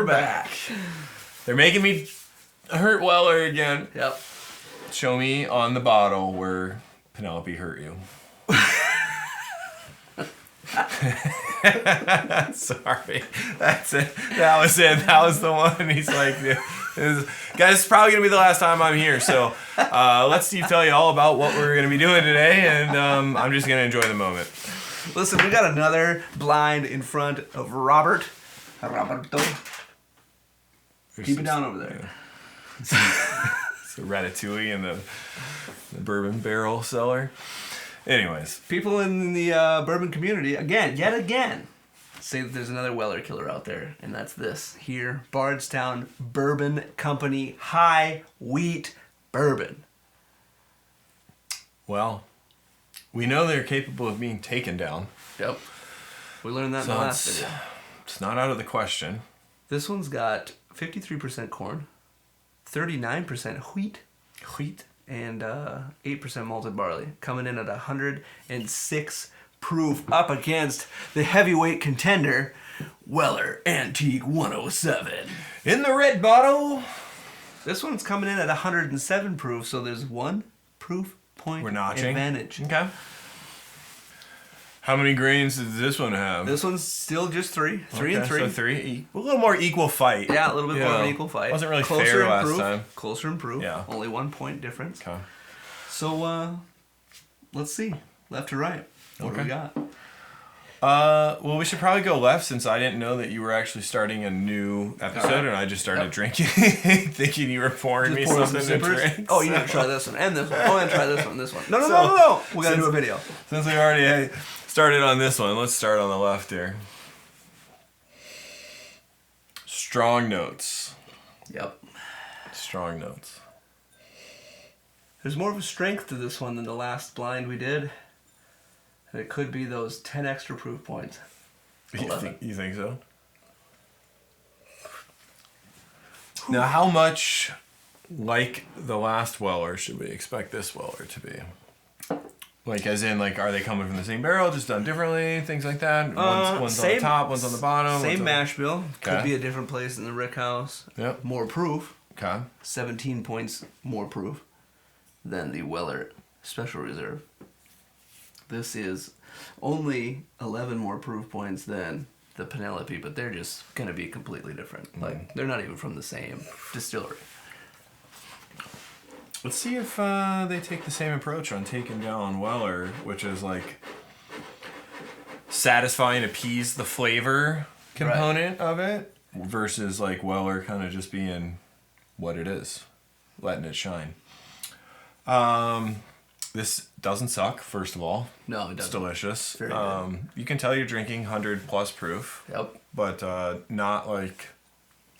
back. They're making me hurt Weller again. Yep. Show me on the bottle where Penelope hurt you. Sorry. That's it. That was it. That was the one. He's like, guys, it's probably going to be the last time I'm here. So let's Steve tell you all about what we're going to be doing today. And I'm just going to enjoy the moment. Listen, we got another blind in front of Roberto. Keep it down over there. Yeah. It's a ratatouille in the bourbon barrel cellar. Anyways. People in the bourbon community, yet again, say that there's another Weller killer out there, and that's this here, Bardstown Bourbon Company High Wheat Bourbon. Well, we know they're capable of being taken down. Yep. We learned that in the last video. It's not out of the question. This one's got 53% corn, 39% wheat, and 8% malted barley, coming in at 106 proof, up against the heavyweight contender, Weller Antique 107. In the red bottle. This one's coming in at 107 proof, so there's 1 proof point We're notching. advantage. Okay. How many grains does this one have? This one's still just 3. 3 and 3. So 3. A little more equal fight. Yeah, a little bit more of an equal fight. Wasn't really fair last time. Closer in proof. Yeah. Only 1 point difference. Okay. So, let's see. Left to right. What do we got? Well, we should probably go left since I didn't know that you were actually starting a new episode and I just started drinking, thinking you were pouring me something to drink. Oh, you gotta try this one and this one. Oh, and try this one, this one. No. We gotta do a video. Since we already started on this one, let's start on the left here. Strong notes. Yep. Strong notes. There's more of a strength to this one than the last blind we did. And it could be those 10 extra proof points. You think so? Now, how much like the last Weller should we expect this Weller to be? Like, as in, like, are they coming from the same barrel, just done differently, things like that? One's on the top, one's on the bottom. Same mash bill. Okay. Could be a different place in the rick house. Yep. More proof. Okay. 17 points more proof than the Weller Special Reserve. This is only 11 more proof points than the Penelope, but they're just going to be completely different. Like, they're not even from the same distillery. Let's see if they take the same approach on taking down Weller, which is like satisfying, appease the flavor component of it, versus like Weller kind of just being what it is, letting it shine. This doesn't suck, first of all. No, it doesn't. It's delicious. Very good. You can tell you're drinking 100 plus proof. Yep. But not like,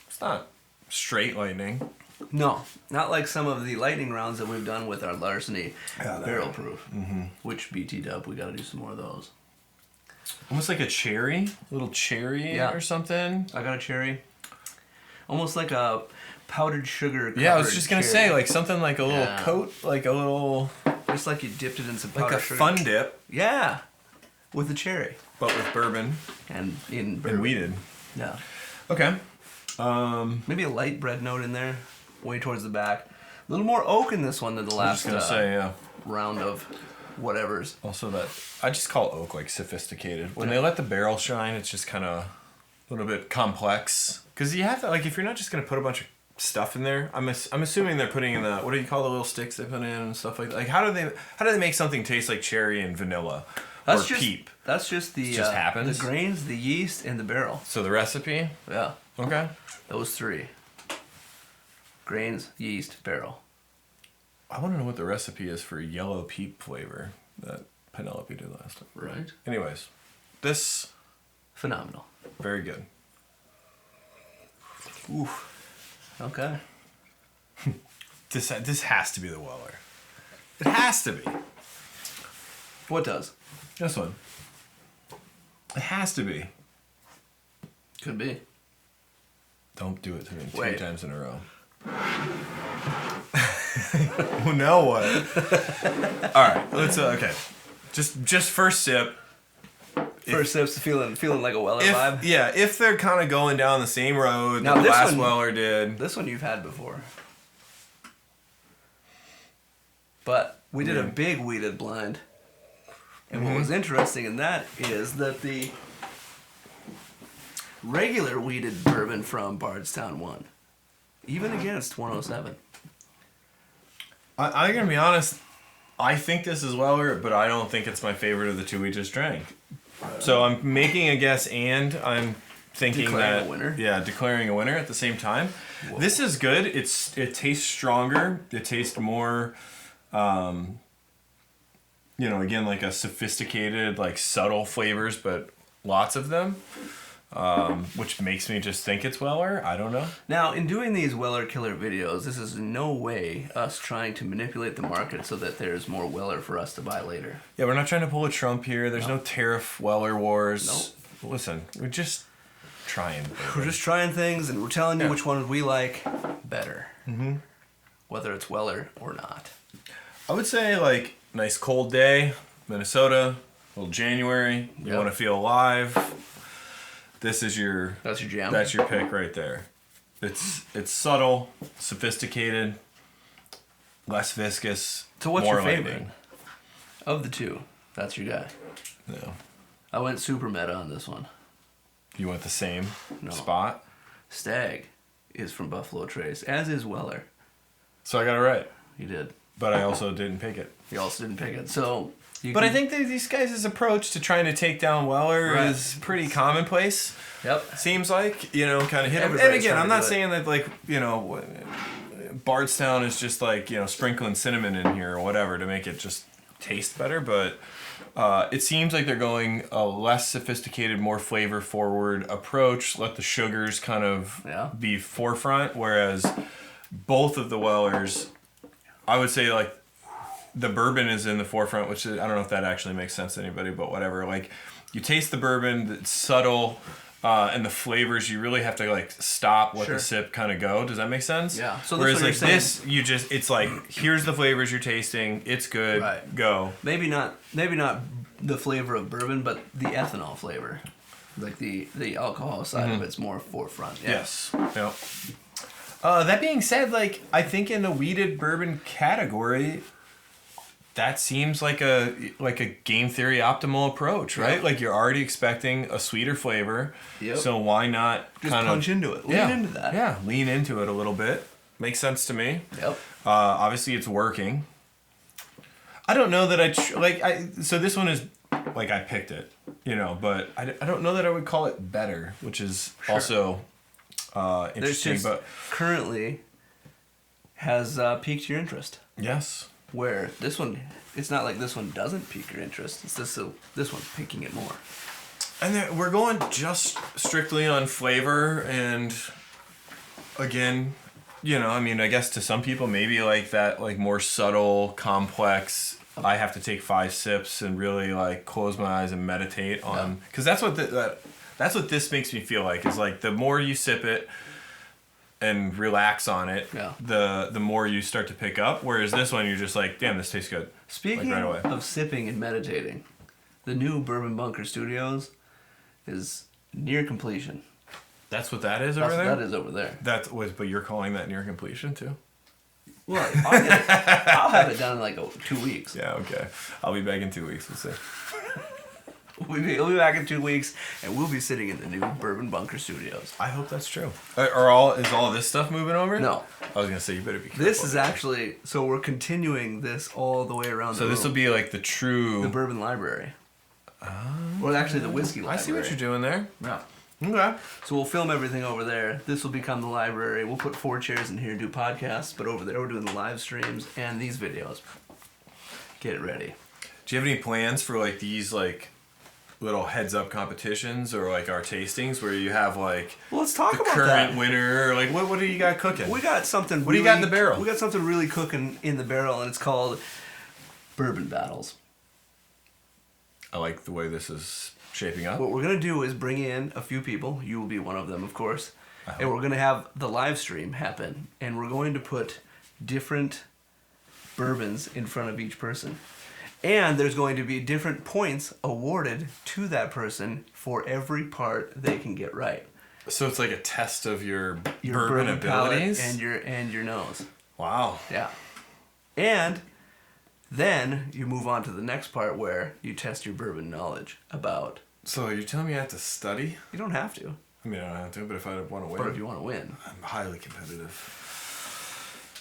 it's not straight lightning. No, not like some of the lightning rounds that we've done with our Larceny barrel proof. Mm-hmm. Which BT dub, we got to do some more of those. Almost like a cherry, little cherry or something. I got a cherry. Almost like a powdered sugar. Yeah, I was just gonna say like something like a little coat, like a little. Just like you dipped it in some powdered sugar. Like a fun dip. Yeah, with the cherry. But with bourbon. And in bourbon. And wheated. Yeah. Okay. Maybe a light bread note in there, way towards the back. A little more oak in this one than the last round of whatevers. Also that, I just call oak like sophisticated. When they let the barrel shine, it's just kind of a little bit complex. Because you have to, like, if you're not just going to put a bunch of stuff in there, I'm assuming they're putting in the, what do you call the little sticks they put in and stuff like that? Like, how do they make something taste like cherry and vanilla? Or peep? That's just the, just happens? The grains, the yeast, and the barrel. So the recipe? Yeah. Okay. Those 3. Grains, yeast, barrel. I want to know what the recipe is for yellow peep flavor that Penelope did last time. Right. Anyways, this... Phenomenal. Very good. Oof. Okay. This has to be the Weller. It has to be. What does? This one. It has to be. Could be. Don't do it to me 2 times in a row. Well, now what? All right, let's okay. Just first sip. First sips feeling like a Weller vibe. Yeah, if they're kind of going down the same road Now, that this last one- Weller did. This one you've had before. But we did a big wheated blind. And what was interesting in that is that the regular wheated bourbon from Bardstown won. Even against 107. I'm going to be honest. I think this is Weller, but I don't think it's my favorite of the two we just drank. So I'm making a guess, and I'm thinking Declaring a winner? Yeah, declaring a winner at the same time. Whoa. This is good. It tastes stronger. It tastes more, again, like a sophisticated, like subtle flavors, but lots of them, which makes me just think it's Weller. I don't know. Now, in doing these Weller Killer videos, this is in no way us trying to manipulate the market so that there's more Weller for us to buy later. Yeah, we're not trying to pull a Trump here. There's no tariff Weller wars. Nope. Listen, we're just trying. We're just trying things, and we're telling you which ones we like better. Mm-hmm. Whether it's Weller or not. I would say, like, nice cold day, Minnesota, a little January. You want to feel alive. This is your... That's your jam? That's your pick right there. It's subtle, sophisticated, less viscous. So what's more your favorite? lightning. Of the two, that's your guy. No. I went super meta on this one. You went the same spot? Stag is from Buffalo Trace, as is Weller. So I got it right. You did. But I also didn't pick it. You also didn't pick it. So... I think that these guys' approach to trying to take down Weller is pretty commonplace. Yep. Seems like, kind of hit him. And Everybody's again, I'm not trying to do saying that, like, Bardstown is just like, sprinkling cinnamon in here or whatever to make it just taste better. But it seems like they're going a less sophisticated, more flavor forward approach. Let the sugars kind of be forefront. Whereas both of the Wellers, I would say, like, the bourbon is in the forefront, which is, I don't know if that actually makes sense to anybody, but whatever. Like, you taste the bourbon, it's subtle, and the flavors, you really have to, like, stop, let the sip kind of go. Does that make sense? Yeah. So whereas, like, this, it's like, here's the flavors you're tasting, it's good, go. Maybe not the flavor of bourbon, but the ethanol flavor. Like, the alcohol side of it's more forefront. Yeah. Yes. Yep. That being said, like, I think in the wheated bourbon category... That seems like a game theory optimal approach, right? Yep. Like, you're already expecting a sweeter flavor, so why not just punch into it, lean into that? Yeah, lean into it a little bit. Makes sense to me. Yep. Obviously, it's working. I don't know that so this one is like I picked it, but I don't know that I would call it better, which is also interesting. But currently has piqued your interest. Yes. Where this one, it's not like this one doesn't pique your interest. It's just this one's piquing it more. And we're going just strictly on flavor, and again, I guess to some people maybe like that, like more subtle, complex. I have to take 5 sips and really like close my eyes and meditate on, because that's what that's what this makes me feel like. Is like the more you sip it and relax on it, the more you start to pick up. Whereas this one, you're just like, damn, this tastes good. Speaking of sipping and meditating, the new Bourbon Bunker Studios is near completion. That's what that is over there? That is over there. But you're calling that near completion too? Well, I'll have it done in like 2 weeks. Yeah, okay. I'll be back in 2 weeks, we'll see. We'll be back in 2 weeks, and we'll be sitting in the new Bourbon Bunker Studios. I hope that's true. Is all this stuff moving over? No. I was going to say, you better be careful. This is actually... So we're continuing this all the way around the room. So this will be like the Bourbon Library. Or actually the Whiskey Library. I see what you're doing there. Yeah. Okay. So we'll film everything over there. This will become the library. We'll put 4 chairs in here and do podcasts, but over there we're doing the live streams and these videos. Get ready. Do you have any plans for like these like little heads up competitions or like our tastings where you have like let's talk about current winner, or like what do you got cooking? We got something. What do you got in the barrel? We got something really cooking in the barrel, and it's called Bourbon Battles. I like the way this is shaping up. What we're gonna do is bring in a few people. You will be one of them, of course. And we're gonna have the live stream happen, and we're going to put different bourbons in front of each person. And there's going to be different points awarded to that person for every part they can get right. So it's like a test of your bourbon abilities palate and your nose. Wow. Yeah. And then you move on to the next part where you test your bourbon knowledge about. So you're telling me I have to study? You don't have to. I mean, I don't have to, but if I want to win. But if you want to win. I'm highly competitive.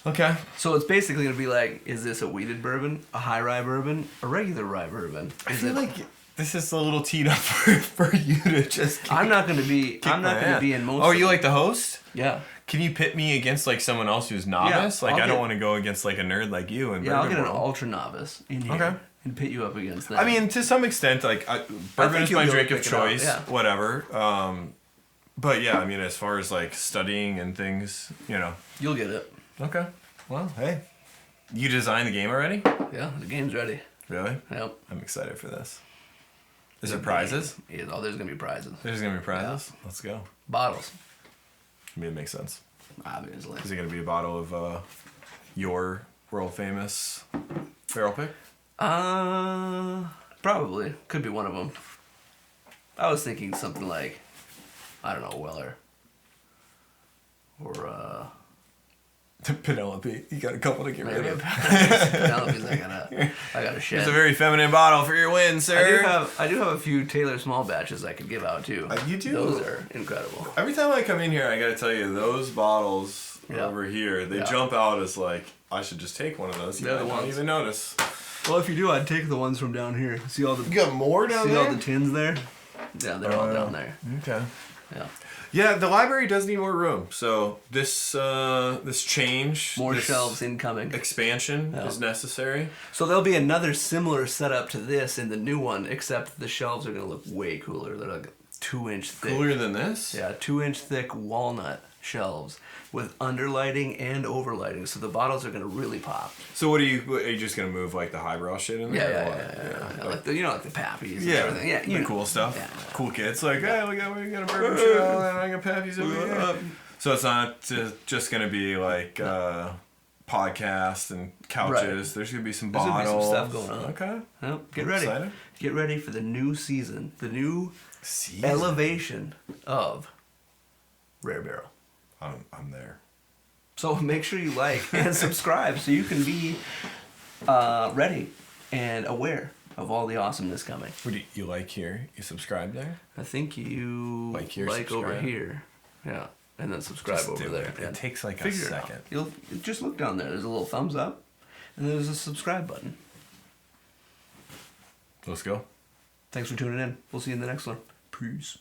Okay. So it's basically going to be like, is this a wheated bourbon, a high rye bourbon, a regular rye bourbon? I feel like this is a little teed up for you to just. I'm not going to be. I'm not going to be in most. Oh, you like the host? Yeah. Can you pit me against like someone else who's novice? Yeah, I don't want to go against like a nerd like you. And I'll get an ultra novice in here. Okay. And pit you up against them. I mean, to some extent, like bourbon is my drink of choice. Whatever. But yeah, I mean, as far as like studying and things, you'll get it. Okay. Well, hey, you designed the game already? Yeah, the game's ready. Really? Yep. I'm excited for this. Is there prizes? Yeah, there's gonna be prizes. There's gonna be prizes. Yeah. Let's go. Bottles. I mean, it makes sense. Obviously. Is it gonna be a bottle of your world famous barrel pick? Probably. Could be one of them. I was thinking something like, I don't know, Weller. Or Penelope. You got a couple to get rid of. Penelope's I gotta shed. It's a very feminine bottle for your win, sir. I do have a few Taylor Small batches I could give out too. You do? Those are incredible. Every time I come in here, I gotta tell you, those bottles over here, they jump out as like, I should just take one of those. They're the ones. Don't even notice. Well, if you do, I'd take the ones from down here. See all the. You got more down there? See all the tins there? Yeah, they're all down there. Okay. Yeah. Yeah, the library does need more room. So this change, more shelves incoming, expansion is necessary. So there'll be another similar setup to this in the new one, except the shelves are gonna look way cooler. They're like 2-inch thick. Cooler than this? Yeah, 2-inch thick walnut shelves with underlighting and overlighting, so the bottles are gonna really pop. So are you just gonna move like the highbrow shit in there? Yeah. Like the like the pappies. Yeah, and everything. Yeah, the cool stuff. Yeah. Cool kids like, hey, we got a bourbon show and I got pappies over here. So it's not just gonna be like podcast and couches. Right. There's gonna be some bottles. There's gonna be some stuff going on. Okay. Well, get ready. Excited? Get ready for the new season. The new elevation of Rare Barrel. I'm there. So make sure you like and subscribe so you can be ready and aware of all the awesomeness coming. What do you like here? You subscribe there? I think you like here, over here. Yeah. And then subscribe just over there. It takes like a second. You'll just look down there. There's a little thumbs up and there's a subscribe button. Let's go. Thanks for tuning in. We'll see you in the next one. Peace.